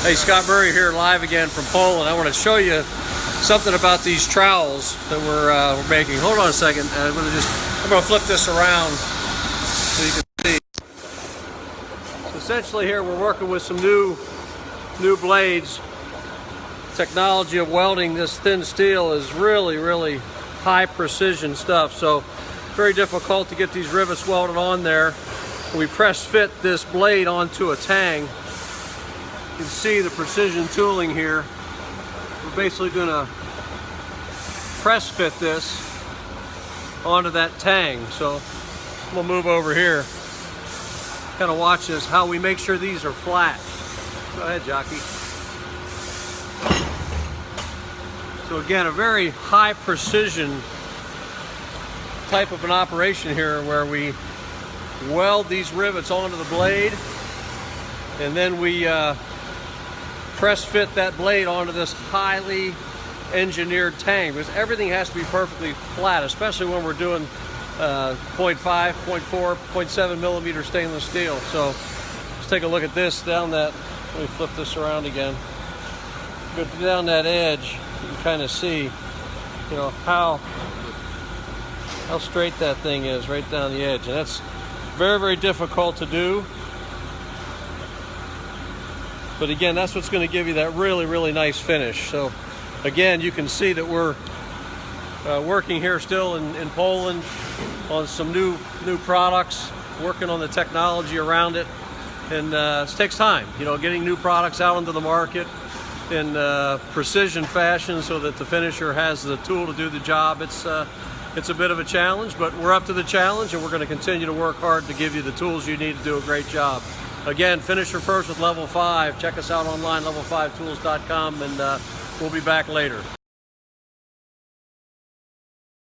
Hey, Scott Murray here, live again from Poland. I want to show you something about these trowels that we're making. Hold on a second. I'm going to flip this around so you can see. So essentially here we're working with some new blades. Technology of welding this thin steel is really high precision stuff. So very difficult to get these rivets welded on there. We press fit this blade onto a tang. You can see the precision tooling here. We're basically going to press fit this onto that tang. So we'll move over here. Kind of watch this, how we make sure these are flat. Go ahead, jockey. So again, a very high precision type of an operation here where we weld these rivets onto the blade and then we press fit that blade onto this highly engineered tang, because everything has to be perfectly flat, especially when we're doing 0.5, 0.4, 0.7 millimeter stainless steel. So let's take a look at this down that. Let me flip this around again. Go down that edge. You can kind of see, you know, how straight that thing is right down the edge, and that's very difficult to do. But again, that's what's going to give you that really nice finish. So again, you can see that we're working here still in Poland on some new products, working on the technology around it, and it takes time, you know, getting new products out into the market in precision fashion so that the finisher has the tool to do the job. It's a bit of a challenge, but we're up to the challenge, and we're going to continue to work hard to give you the tools you need to do a great job. Again, finisher first with Level 5. Check us out online, level5tools.com, and we'll be back later.